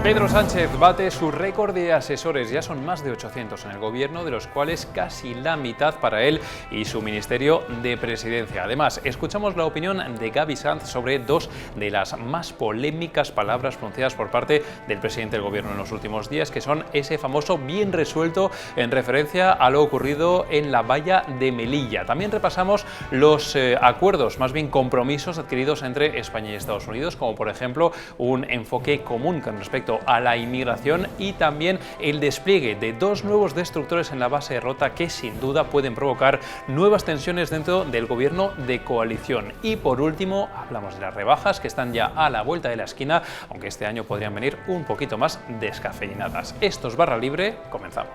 Pedro Sánchez bate su récord de asesores, ya son más de 800 en el gobierno, de los cuales casi la mitad para él y su ministerio de presidencia. Además, escuchamos la opinión de Gaby Sanz sobre dos de las más polémicas palabras pronunciadas por parte del presidente del gobierno en los últimos días, que son ese famoso bien resuelto en referencia a lo ocurrido en la valla de Melilla. También repasamos los acuerdos, más bien compromisos adquiridos entre España y Estados Unidos, como por ejemplo un enfoque común con respecto a la inmigración y también el despliegue de dos nuevos destructores en la base de Rota que sin duda pueden provocar nuevas tensiones dentro del gobierno de coalición. Y por último hablamos de las rebajas que están ya a la vuelta de la esquina, aunque este año podrían venir un poquito más descafeinadas. Esto es Barra Libre, comenzamos.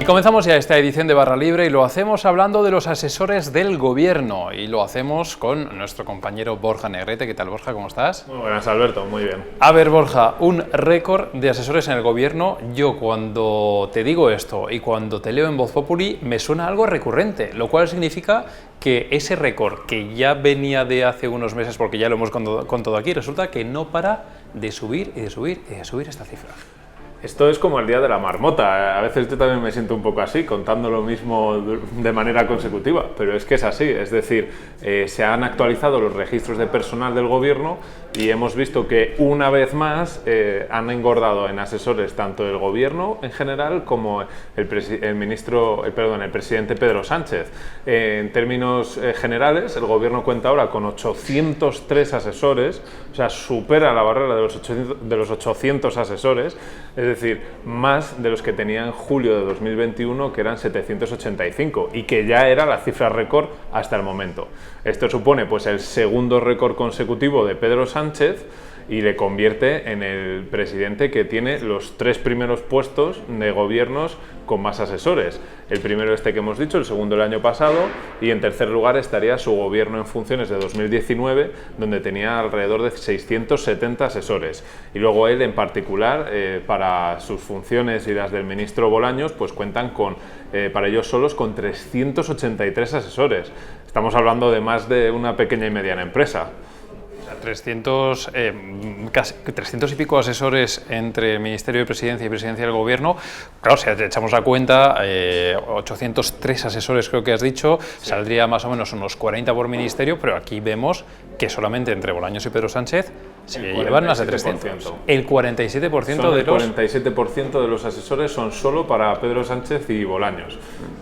Comenzamos ya esta edición de Barra Libre y lo hacemos hablando de los asesores del gobierno y lo hacemos con nuestro compañero Borja Negrete. ¿Qué tal, Borja? ¿Cómo estás? Muy buenas, Alberto. Muy bien. A ver, Borja, un récord de asesores en el gobierno. Yo cuando te digo esto y cuando te leo en Voz Populi me suena algo recurrente, lo cual significa que ese récord que ya venía de hace unos meses, porque ya lo hemos contado aquí, resulta que no para de subir y de subir y de subir esta cifra. Esto es como el día de la marmota. A veces yo también me siento un poco así, contando lo mismo de manera consecutiva, pero es que es así. Es decir, se han actualizado los registros de personal del gobierno y hemos visto que una vez más han engordado en asesores tanto el gobierno en general como el presidente Pedro Sánchez. En términos generales, el gobierno cuenta ahora con 803 asesores, o sea, supera la barrera de los 800 asesores. Es decir, más de los que tenía en julio de 2021, que eran 785, y que ya era la cifra récord hasta el momento. Esto supone pues el segundo récord consecutivo de Pedro Sánchez y le convierte en el presidente que tiene los tres primeros puestos de gobiernos con más asesores. El primero este que hemos dicho, el segundo el año pasado, y en tercer lugar estaría su gobierno en funciones de 2019, donde tenía alrededor de 670 asesores. Y luego él en particular, para sus funciones y las del ministro Bolaños, pues cuentan con, para ellos solos, con 383 asesores. Estamos hablando de más de una pequeña y mediana empresa. 300 y pico asesores entre el Ministerio de Presidencia y Presidencia del Gobierno. Claro, si echamos la cuenta, 803 asesores creo que has dicho, sí. Saldría más o menos unos 40 por ministerio, pero aquí vemos que solamente entre Bolaños y Pedro Sánchez se llevan más de 300. El 47% de los asesores son solo para Pedro Sánchez y Bolaños.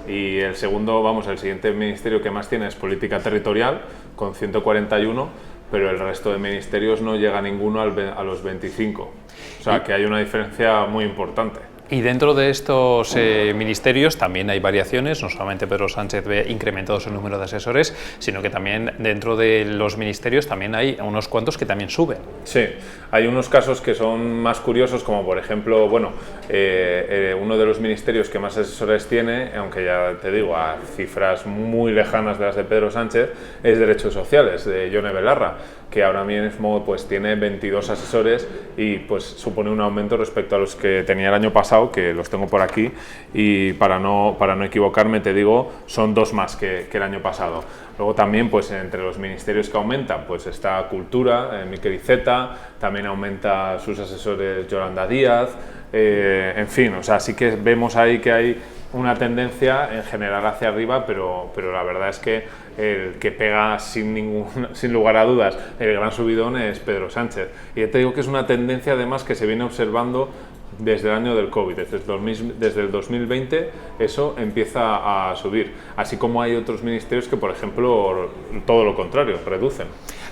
Y el segundo, el siguiente ministerio que más tiene es Política Territorial, con 141, pero el resto de ministerios no llega ninguno a los 25. O sea, que hay una diferencia muy importante. Y dentro de estos ministerios también hay variaciones, no solamente Pedro Sánchez ve incrementados el número de asesores, sino que también dentro de los ministerios también hay unos cuantos que también suben. Sí, hay unos casos que son más curiosos, como por ejemplo, uno de los ministerios que más asesores tiene, aunque ya te digo, a cifras muy lejanas de las de Pedro Sánchez, es Derechos Sociales, de Yone Belarra, que ahora mismo pues tiene 22 asesores y pues supone un aumento respecto a los que tenía el año pasado, que los tengo por aquí, y para no equivocarme te digo, son dos más que el año pasado. Luego también pues entre los ministerios que aumentan pues está Cultura, Miquel Iceta, también aumenta sus asesores Yolanda Díaz, en fin, o sea, sí que vemos ahí que hay una tendencia en general hacia arriba, pero la verdad es que el que pega sin lugar a dudas el gran subidón es Pedro Sánchez. Y ya te digo que es una tendencia además que se viene observando desde el año del COVID, desde el 2020 eso empieza a subir, así como hay otros ministerios que, por ejemplo, todo lo contrario, reducen.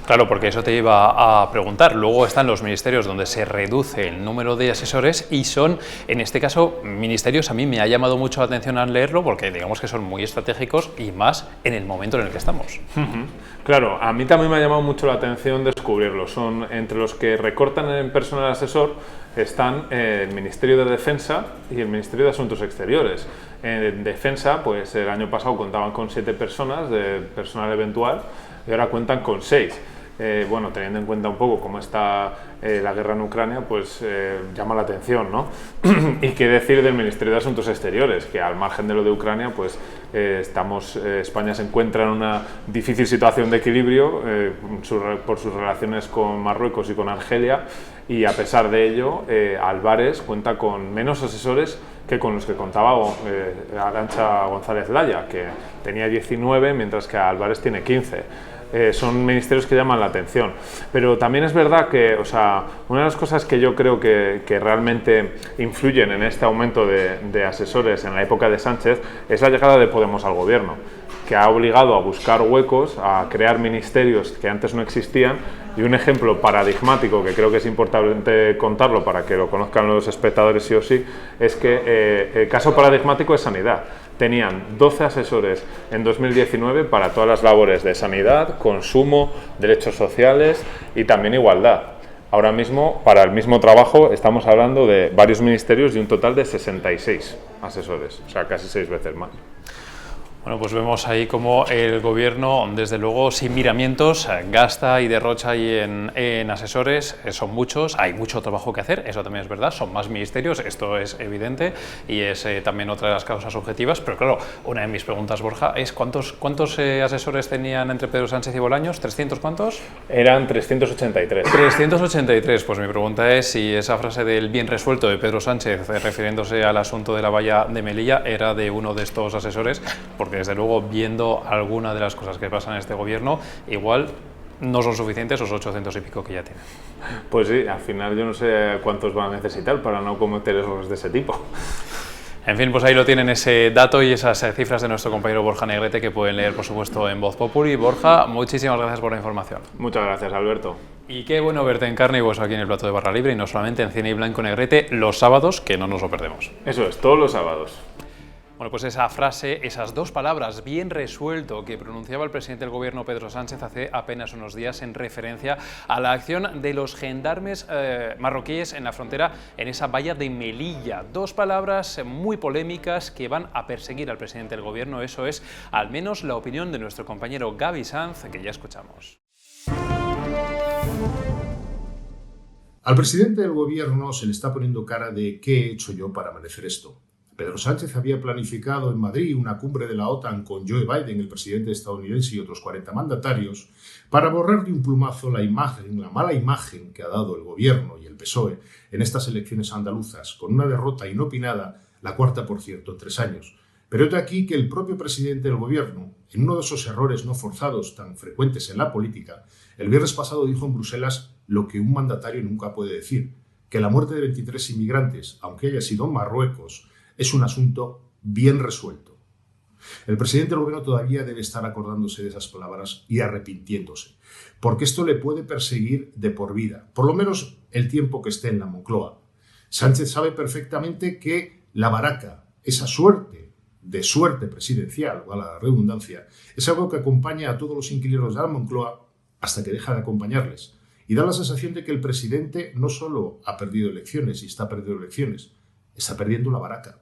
Claro, porque eso te iba a preguntar. Luego están los ministerios donde se reduce el número de asesores y son, en este caso, ministerios, a mí me ha llamado mucho la atención al leerlo porque digamos que son muy estratégicos y más en el momento en el que estamos. Claro, a mí también me ha llamado mucho la atención descubrirlo. Son entre los que recortan en personal asesor están el Ministerio de Defensa y el Ministerio de Asuntos Exteriores. En Defensa, pues el año pasado contaban con 7 personas de personal eventual y ahora cuentan con 6. bueno, teniendo en cuenta un poco cómo está la guerra en Ucrania, pues llama la atención, ¿no? Y qué decir del Ministerio de Asuntos Exteriores, que al margen de lo de Ucrania, pues España se encuentra en una difícil situación de equilibrio por sus relaciones con Marruecos y con Argelia, y a pesar de ello, Álvarez cuenta con menos asesores que con los que contaba Arantxa González Laya, que tenía 19, mientras que Álvarez tiene 15. Son ministerios que llaman la atención. Pero también es verdad que, o sea, una de las cosas que yo creo que realmente influyen en este aumento de asesores en la época de Sánchez es la llegada de Podemos al gobierno, que ha obligado a buscar huecos, a crear ministerios que antes no existían. Y un ejemplo paradigmático, que creo que es importante contarlo para que lo conozcan los espectadores sí o sí, es que el caso paradigmático es Sanidad. Tenían 12 asesores en 2019 para todas las labores de sanidad, consumo, derechos sociales y también igualdad. Ahora mismo, para el mismo trabajo, estamos hablando de varios ministerios y un total de 66 asesores, o sea, casi 6 veces más. Bueno, pues vemos ahí cómo el gobierno, desde luego, sin miramientos, gasta y derrocha ahí en asesores. Son muchos, hay mucho trabajo que hacer, eso también es verdad, son más ministerios, esto es evidente y es también otra de las causas objetivas. Pero claro, una de mis preguntas, Borja, es ¿cuántos asesores tenían entre Pedro Sánchez y Bolaños? ¿300 cuántos? Eran 383. 383, pues mi pregunta es si esa frase del bien resuelto de Pedro Sánchez, refiriéndose al asunto de la valla de Melilla, era de uno de estos asesores, porque desde luego, viendo alguna de las cosas que pasan en este gobierno, igual no son suficientes esos 800 y pico que ya tienen. Pues sí, al final yo no sé cuántos van a necesitar para no cometer errores de ese tipo. En fin, pues ahí lo tienen, ese dato y esas cifras de nuestro compañero Borja Negrete, que pueden leer, por supuesto, en Voz Populi. Borja, muchísimas gracias por la información. Muchas gracias, Alberto. Y qué bueno verte en carne y hueso aquí en el plato de Barra Libre, y no solamente en Cine y Blanco Negrete los sábados, que no nos lo perdemos. Eso es, todos los sábados. Bueno, pues esa frase, esas dos palabras, bien resuelto, que pronunciaba el presidente del gobierno Pedro Sánchez hace apenas unos días en referencia a la acción de los gendarmes marroquíes en la frontera, en esa valla de Melilla. Dos palabras muy polémicas que van a perseguir al presidente del gobierno. Eso es al menos la opinión de nuestro compañero Gaby Sanz, que ya escuchamos. Al presidente del gobierno se le está poniendo cara de ¿qué he hecho yo para merecer esto? Pedro Sánchez había planificado en Madrid una cumbre de la OTAN con Joe Biden, el presidente estadounidense, y otros 40 mandatarios, para borrar de un plumazo la mala imagen que ha dado el gobierno y el PSOE en estas elecciones andaluzas, con una derrota inopinada, la cuarta, por cierto, en 3 años. Pero he aquí que el propio presidente del gobierno, en uno de esos errores no forzados tan frecuentes en la política, el viernes pasado dijo en Bruselas lo que un mandatario nunca puede decir, que la muerte de 23 inmigrantes, aunque haya sido en Marruecos, es un asunto bien resuelto. El presidente del gobierno todavía debe estar acordándose de esas palabras y arrepintiéndose, porque esto le puede perseguir de por vida, por lo menos el tiempo que esté en la Moncloa. Sánchez sabe perfectamente que la baraca, esa suerte presidencial, o a la redundancia, es algo que acompaña a todos los inquilinos de la Moncloa hasta que deja de acompañarles. Y da la sensación de que el presidente no solo ha perdido elecciones y está perdiendo elecciones, está perdiendo la baraca.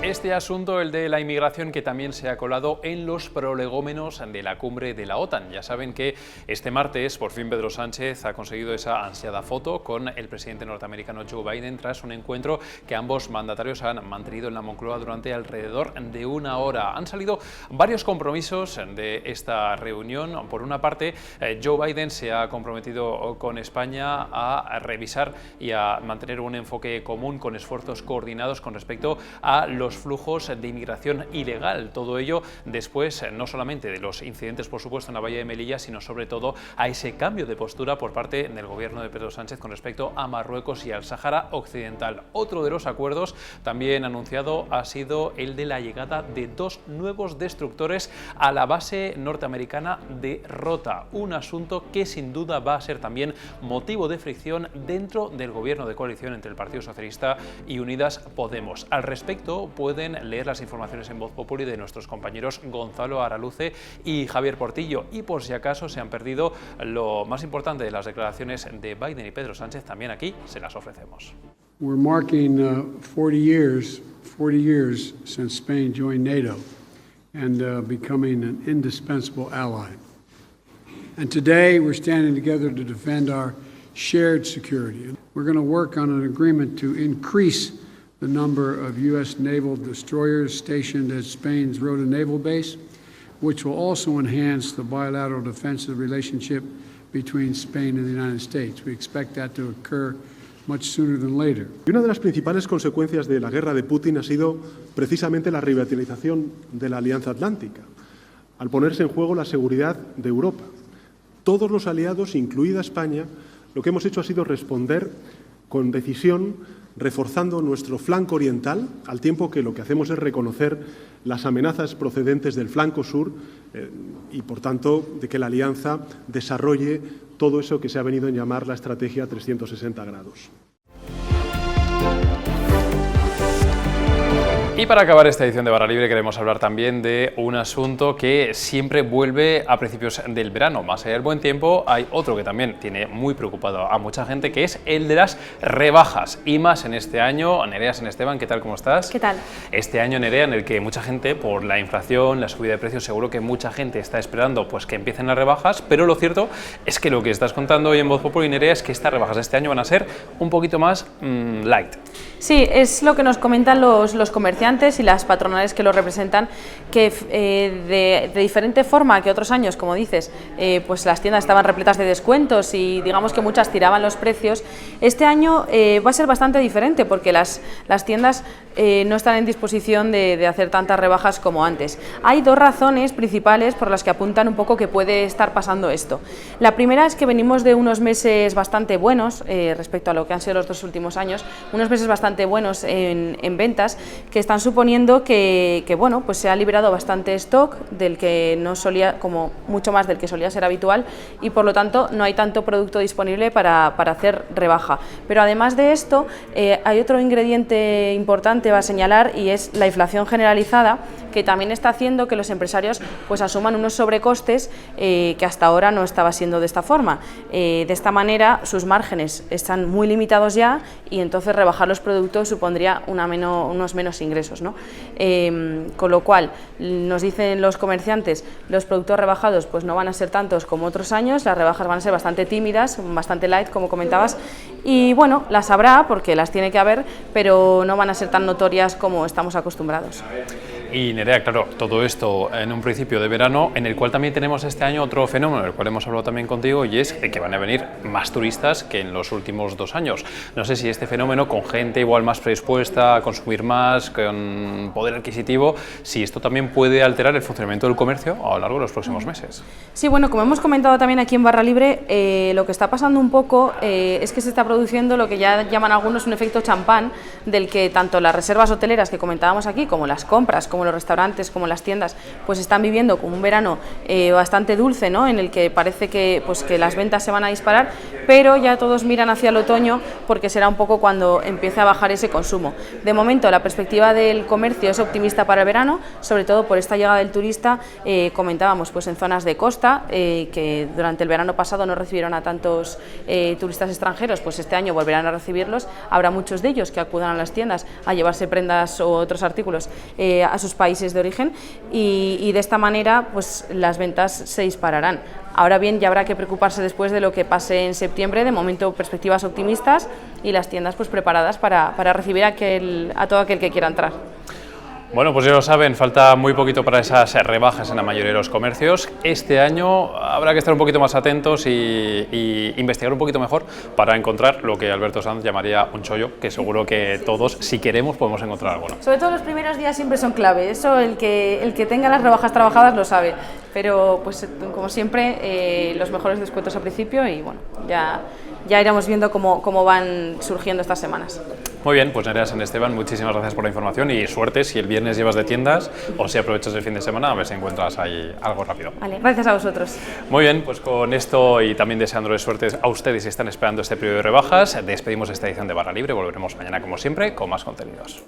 Este asunto, el de la inmigración, que también se ha colado en los prolegómenos de la cumbre de la OTAN. Ya saben que este martes, por fin, Pedro Sánchez ha conseguido esa ansiada foto con el presidente norteamericano Joe Biden tras un encuentro que ambos mandatarios han mantenido en la Moncloa durante alrededor de 1 hora. Han salido varios compromisos de esta reunión. Por una parte, Joe Biden se ha comprometido con España a revisar y a mantener un enfoque común con esfuerzos coordinados con respecto a los flujos de inmigración ilegal. Todo ello después no solamente de los incidentes, por supuesto, en la valla de Melilla, sino sobre todo a ese cambio de postura por parte del gobierno de Pedro Sánchez con respecto a Marruecos y al Sáhara Occidental. Otro de los acuerdos también anunciado ha sido el de la llegada de 2 nuevos destructores a la base norteamericana de Rota, un asunto que sin duda va a ser también motivo de fricción dentro del gobierno de coalición entre el Partido Socialista y Unidas Podemos. Al respecto, pueden leer las informaciones en Voz Populi de nuestros compañeros Gonzalo Araluce y Javier Portillo. Y por si acaso se han perdido lo más importante de las declaraciones de Biden y Pedro Sánchez, también aquí se las ofrecemos. We're marking 40 years since Spain joined NATO. and becoming an indispensable ally. And today we're standing together to defend our shared security. We're going to work on an agreement to increase the number of U.S. naval destroyers stationed at Spain's Rota Naval Base, which will also enhance the bilateral defensive relationship between Spain and the United States. We expect that to occur much sooner than later. Y una de las principales consecuencias de la guerra de Putin ha sido precisamente la revitalización de la Alianza Atlántica, al ponerse en juego la seguridad de Europa. Todos los aliados, incluida España, lo que hemos hecho ha sido responder con decisión, reforzando nuestro flanco oriental, al tiempo que lo que hacemos es reconocer las amenazas procedentes del flanco sur y, por tanto, de que la alianza desarrolle todo eso que se ha venido a llamar la estrategia 360 grados. Y para acabar esta edición de Barra Libre queremos hablar también de un asunto que siempre vuelve a principios del verano. Más allá del buen tiempo, hay otro que también tiene muy preocupado a mucha gente, que es el de las rebajas. Y más en este año. Nerea San Esteban, ¿qué tal? ¿Cómo estás? ¿Qué tal? Este año, Nerea, en el que mucha gente, por la inflación, la subida de precios, seguro que mucha gente está esperando pues que empiecen las rebajas, pero lo cierto es que lo que estás contando hoy en Voz Populi, Nerea, es que estas rebajas de este año van a ser un poquito más light. Sí, es lo que nos comentan los comerciantes y las patronales que lo representan, que de diferente forma que otros años, como dices, pues las tiendas estaban repletas de descuentos y digamos que muchas tiraban los precios. Este año va a ser bastante diferente porque las tiendas no están en disposición de hacer tantas rebajas como antes. Hay dos razones principales por las que apuntan un poco que puede estar pasando esto. La primera es que venimos de unos meses bastante buenos respecto a lo que han sido los dos últimos años, unos meses bastante buenos en ventas, que están suponiendo que bueno, pues se ha liberado bastante stock del que no solía, como mucho más del que solía ser habitual, y por lo tanto no hay tanto producto disponible para hacer rebaja. Pero además de esto hay otro ingrediente importante a señalar, y es la inflación generalizada, que también está haciendo que los empresarios pues asuman unos sobrecostes que hasta ahora no estaba siendo de esta forma. De esta manera sus márgenes están muy limitados ya, y entonces rebajar los productos supondría unos menos ingresos, ¿no? Con lo cual nos dicen los comerciantes, los productos rebajados pues no van a ser tantos como otros años, las rebajas van a ser bastante tímidas, bastante light, como comentabas, y bueno, las habrá porque las tiene que haber, pero no van a ser tan notorias como estamos acostumbrados. Y Nerea, claro, todo esto en un principio de verano, en el cual también tenemos este año otro fenómeno, del cual hemos hablado también contigo, y es que van a venir más turistas que en los últimos 2 años. No sé si este fenómeno, con gente igual más predispuesta a consumir más, con poder adquisitivo, si esto también puede alterar el funcionamiento del comercio a lo largo de los próximos meses. Sí, bueno, como hemos comentado también aquí en Barra Libre, lo que está pasando un poco es que se está produciendo lo que ya llaman algunos un efecto champán, del que tanto las reservas hoteleras que comentábamos aquí, como las compras, como los restaurantes, como las tiendas, pues están viviendo como un verano bastante dulce, ¿no? En el que parece que las ventas se van a disparar, pero ya todos miran hacia el otoño porque será un poco cuando empiece a bajar ese consumo. De momento la perspectiva del comercio es optimista para el verano, sobre todo por esta llegada del turista. Comentábamos pues en zonas de costa que durante el verano pasado no recibieron a tantos turistas extranjeros, pues este año volverán a recibirlos. Habrá muchos de ellos que acudan a las tiendas a llevarse prendas o otros artículos a sus países de origen, y de esta manera pues las ventas se dispararán. Ahora bien, ya habrá que preocuparse después de lo que pase en septiembre. De momento, perspectivas optimistas y las tiendas pues preparadas para recibir a todo aquel que quiera entrar. Bueno, pues ya lo saben, falta muy poquito para esas rebajas en la mayoría de los comercios. Este año habrá que estar un poquito más atentos y investigar un poquito mejor para encontrar lo que Alberto Sanz llamaría un chollo, que seguro que todos, si queremos, podemos encontrar alguno. Sobre todo los primeros días siempre son clave, eso el que tenga las rebajas trabajadas lo sabe, pero pues como siempre los mejores descuentos al principio, y bueno, ya iremos viendo cómo van surgiendo estas semanas. Muy bien, pues Nerea San Esteban, muchísimas gracias por la información y suerte si el viernes llevas de tiendas o si aprovechas el fin de semana, a ver si encuentras ahí algo rápido. Vale, gracias a vosotros. Muy bien, pues con esto y también deseándoles suerte a ustedes si están esperando este periodo de rebajas, despedimos esta edición de Barra Libre. Volveremos mañana como siempre con más contenidos.